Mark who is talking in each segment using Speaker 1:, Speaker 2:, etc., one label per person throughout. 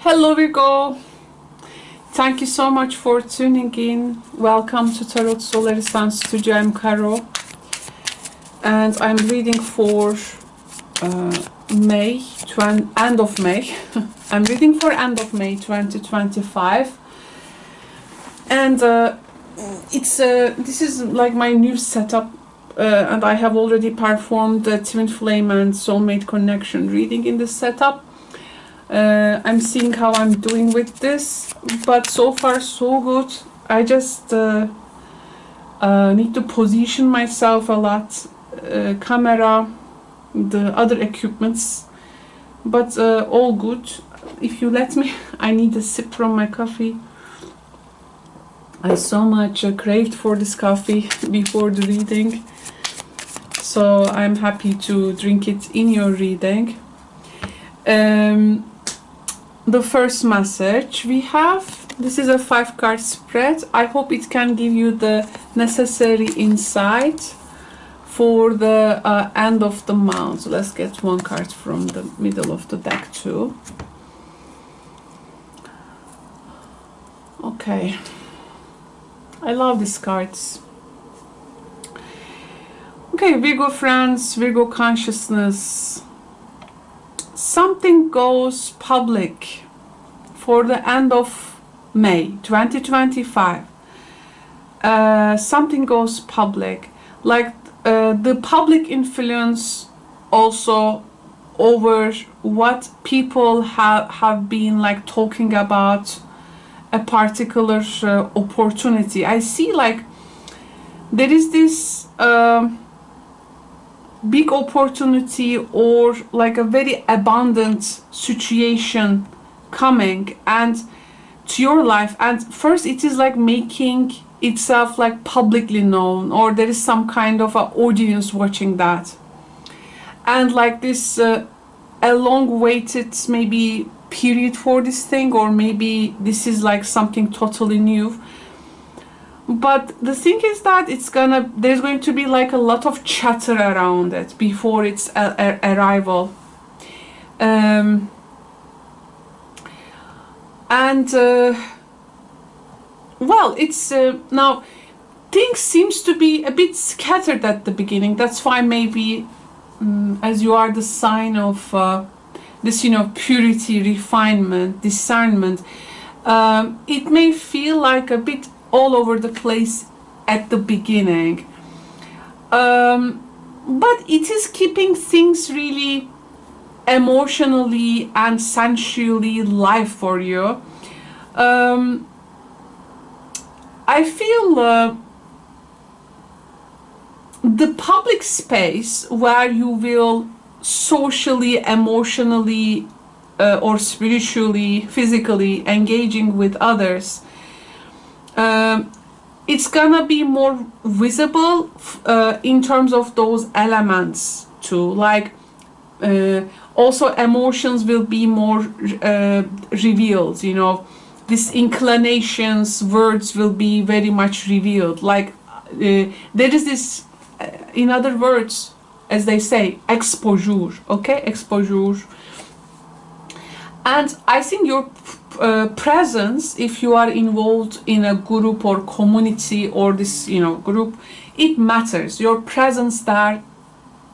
Speaker 1: Hello Virgo, thank you so much for tuning in. Welcome to Tarot Solar Essence Studio. I'm Karo and I'm reading for May, end of May. I'm reading for end of May 2025, and this is like my new setup, and I have already performed the Twin Flame and Soulmate Connection reading in this setup. I'm seeing how I'm doing with this, but so far so good. I just need to position myself a lot, camera, the other equipments, but all good. If you let me, I need a sip from my coffee. I so much craved for this coffee before the reading, so I'm happy to drink it in your reading. The first message we have, this is a 5-card spread. I hope it can give you the necessary insight for the end of the month. Let's get one card from the middle of the deck too. Okay, I love these cards. Okay, Virgo friends, Virgo consciousness. Something goes public for the end of May 2025. Something goes public, like the public influence also over what people have been like talking about a particular opportunity. I see like there is this big opportunity or like a very abundant situation coming and to your life, and first it is like making itself like publicly known, or there is some kind of an audience watching that, and like this a long waited maybe period for this thing, or maybe this is like something totally new. But the thing is that there's going to be like a lot of chatter around it before its arrival. Well, it's now things seems to be a bit scattered at the beginning. That's why maybe as you are the sign of this, purity, refinement, discernment, it may feel like a bit all over the place at the beginning, but it is keeping things really emotionally and sensually live for you. I feel the public space where you will socially, emotionally, or spiritually, physically engaging with others, it's gonna be more visible in terms of those elements too, like also emotions will be more revealed, these inclinations, words will be very much revealed, like there is this in other words, as they say, exposure. Okay, exposure. And I think your presence, if you are involved in a group or community or this group, it matters. Your presence there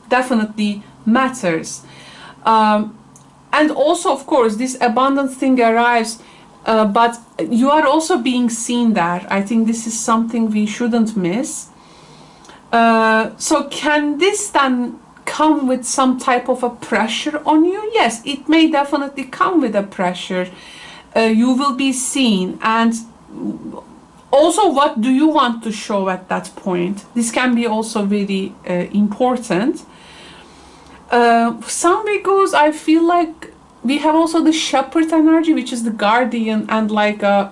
Speaker 1: definitely matters. And also, of course, this abundance thing arrives, but you are also being seen there. I think this is something we shouldn't miss. So can this then come with some type of a pressure on you? Yes, it may definitely come with a pressure. You will be seen, and also what do you want to show at that point? This can be also very important. Some Virgos, I feel like we have also the shepherd energy, which is the guardian and like a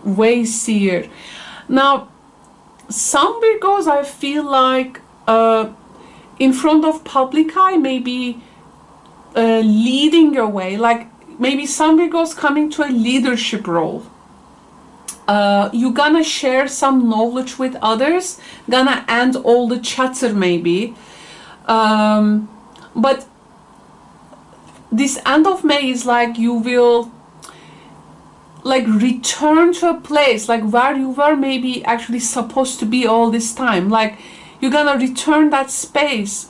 Speaker 1: way seer. Now some Virgos, I feel like in front of public eye, maybe leading your way, like maybe some Virgos coming to a leadership role. You're gonna share some knowledge with others, gonna end all the chatter maybe, but this end of May is like you will like return to a place like where you were maybe actually supposed to be all this time. Like you're gonna return that space,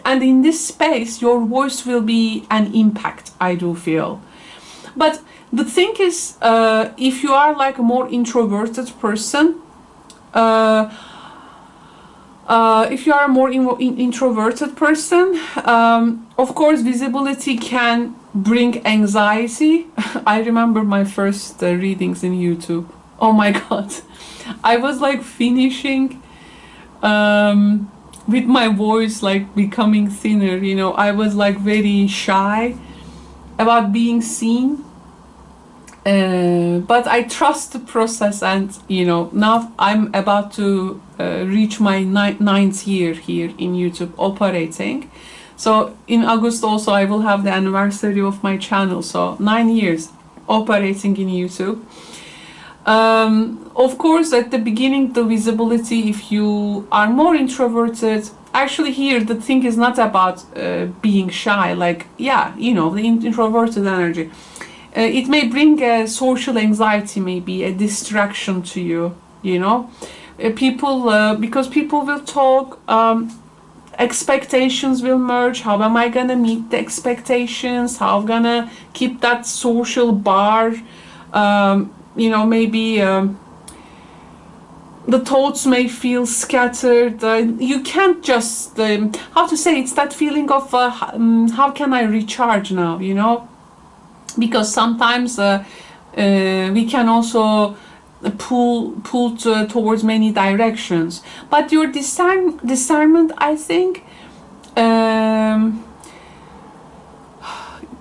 Speaker 1: and in this space your voice will be an impact, I do feel. But the thing is, if you are like a more introverted person, if you are a more introverted person, of course visibility can bring anxiety. I remember my first readings in YouTube. Oh my god, I was like finishing with my voice like becoming thinner, you know. I was like very shy about being seen, but I trust the process, and you know, now I'm about to reach my ninth year here in YouTube operating. So in August also I will have the anniversary of my channel, so 9 years operating in YouTube. Of course at the beginning the visibility, if you are more introverted, actually here the thing is not about being shy, like yeah, you know, the introverted energy. It may bring a social anxiety, maybe a distraction to you, you know. People, because people will talk, expectations will merge. How am I gonna meet the expectations? How am I gonna keep that social bar? You know, maybe the thoughts may feel scattered. You can't just, how to say, it's that feeling of how can I recharge now, you know? Because sometimes we can also pull towards many directions, but your discernment, I think,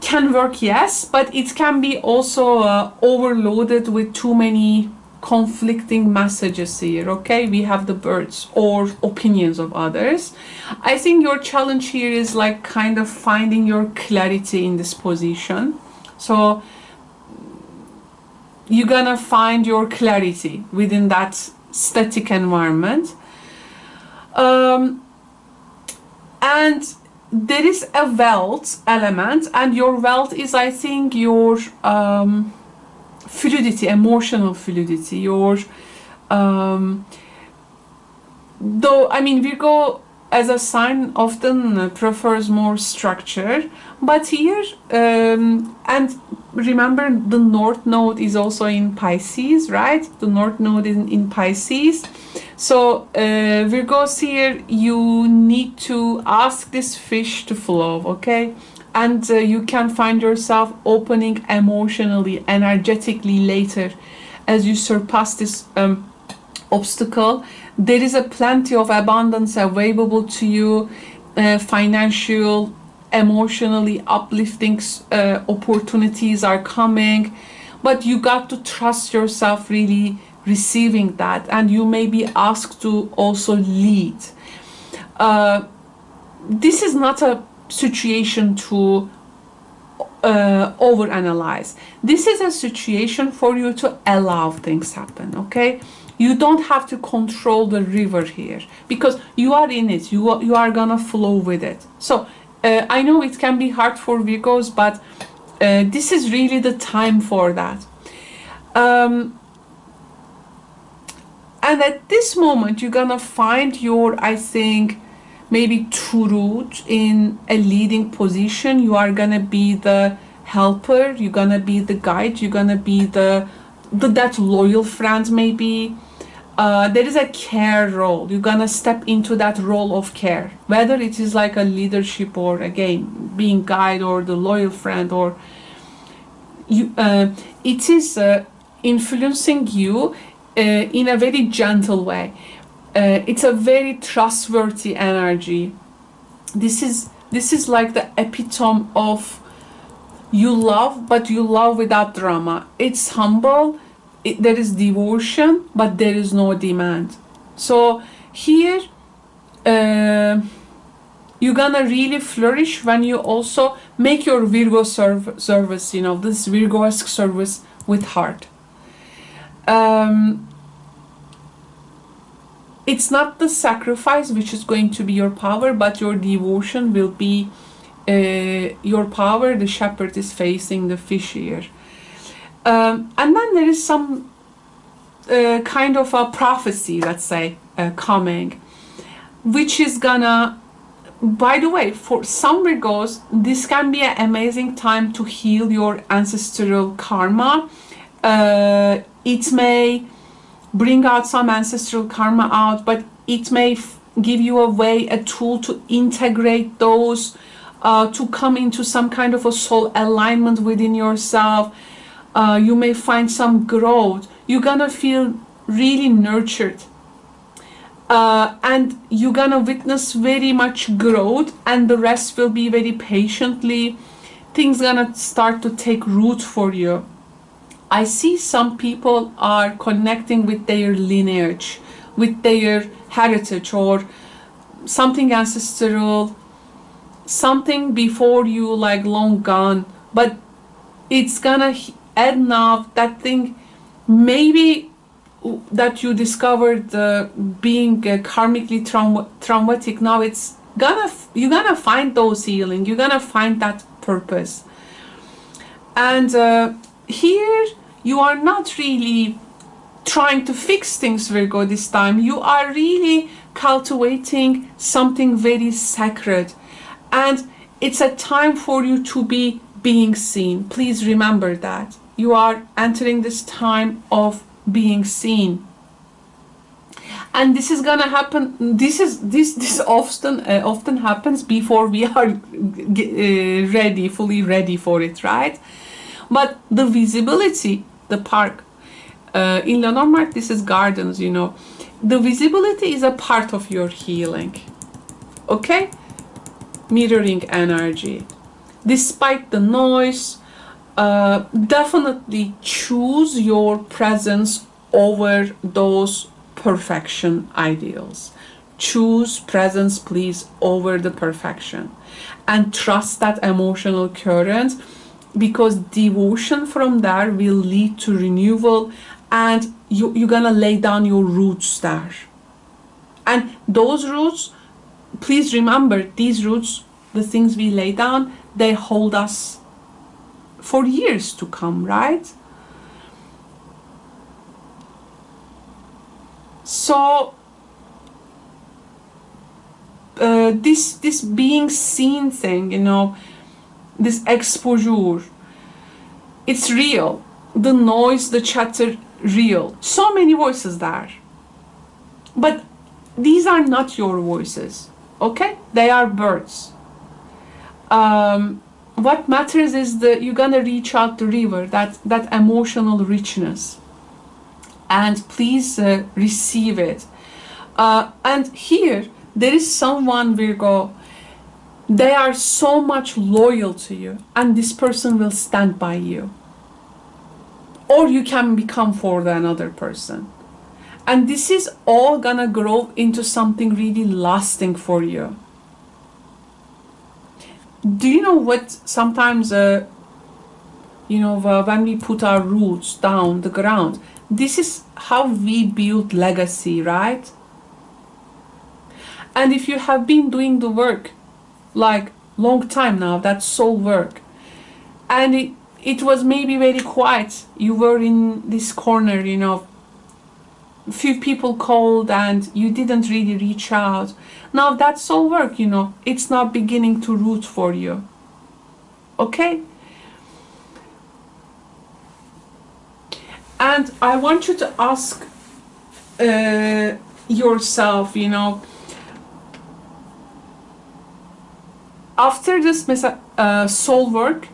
Speaker 1: can work, yes, but it can be also overloaded with too many conflicting messages here. Okay, we have the birds or opinions of others. I think your challenge here is like kind of finding your clarity in this position. So you're gonna find your clarity within that static environment, and there is a wealth element, and your wealth is, I think, your fluidity, emotional fluidity, your though I mean Virgo as a sign often prefers more structure, but here and remember the North Node is also in Pisces, right? The North Node is in Pisces. So Virgos here, you need to ask this fish to flow, okay? And you can find yourself opening emotionally, energetically later as you surpass this obstacle. There is a plenty of abundance available to you, financial, emotionally uplifting opportunities are coming, but you got to trust yourself really receiving that, and you may be asked to also lead. This is not a situation to overanalyze. This is a situation for you to allow things happen, okay? You don't have to control the river here, because you are in it. You are gonna flow with it. So I know it can be hard for Virgos, but this is really the time for that. And at this moment, you're gonna find your, I think, maybe true root in a leading position. You are gonna be the helper. You're gonna be the guide. You're gonna be that loyal friend, maybe. There is a care role. You're gonna step into that role of care, whether it is like a leadership or again being guide or the loyal friend, or you. It is influencing you in a very gentle way. It's a very trustworthy energy. This is like the epitome of you love, but you love without drama. It's humble. There is devotion, but there is no demand. So here you're gonna really flourish when you also make your Virgo service, you know, this Virgo-esque service with heart. It's not the sacrifice which is going to be your power, but your devotion will be your power. The shepherd is facing the fish here. And then there is some kind of a prophecy, let's say, coming, which is gonna, by the way, for some Virgos, this can be an amazing time to heal your ancestral karma. It may bring out some ancestral karma out, but it may give you a way, a tool to integrate those, to come into some kind of a soul alignment within yourself. You may find some growth. You're gonna feel really nurtured. And you're gonna witness very much growth, and the rest will be very patiently. Things gonna start to take root for you. I see some people are connecting with their lineage, with their heritage, or something ancestral, something before you, like long gone, but it's gonna end now. That thing maybe that you discovered being karmically traumatic, now it's you're gonna find those healing, you're gonna find that purpose. And here you are not really trying to fix things, Virgo, this time. You are really cultivating something very sacred, and it's a time for you to be being seen. Please remember that you are entering this time of being seen, and this is gonna happen. This often happens before we are fully ready for it, right? But the visibility, the park, in Lenormand, this is gardens, you know. The visibility is a part of your healing, okay? Mirroring energy. Despite the noise, definitely choose your presence over those perfection ideals. Choose presence, please, over the perfection. And trust that emotional current, because devotion from there will lead to renewal, and you're gonna lay down your roots there. And those roots, please remember, these roots, the things we lay down, they hold us for years to come, right? So this being seen thing, you know, this exposure, it's real. The noise, the chatter, real. So many voices there, but these are not your voices, okay? They are birds. What matters is that you're gonna reach out the river, that emotional richness, and please receive it. And here there is someone, Virgo, they are so much loyal to you, and this person will stand by you, or you can become for another person, and this is all gonna grow into something really lasting for you. Do you know what, sometimes you know, when we put our roots down the ground, this is how we build legacy, right? And if you have been doing the work like long time now, that soul work, and it was maybe very quiet, you were in this corner, you know, few people called and you didn't really reach out. Now that soul work, you know, it's now beginning to root for you, okay? And I want you to ask yourself, you know, after this soul work,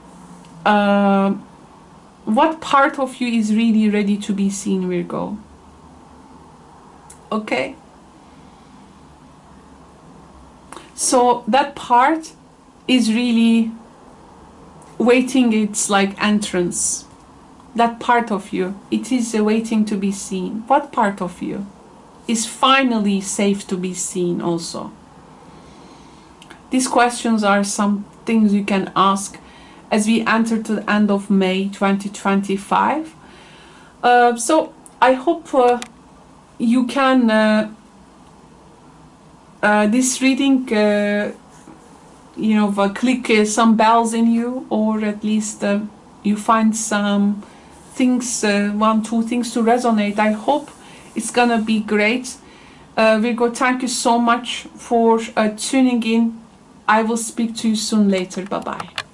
Speaker 1: what part of you is really ready to be seen, Virgo? Okay? So that part is really waiting its like entrance. That part of you, it is waiting to be seen. What part of you is finally safe to be seen also? These questions are some things you can ask as we enter to the end of May 2025. So I hope you can, this reading, you know, click some bells in you, or at least you find some things, one, two things to resonate. I hope it's gonna be great. Virgo, thank you so much for tuning in. I will speak to you soon later. Bye bye.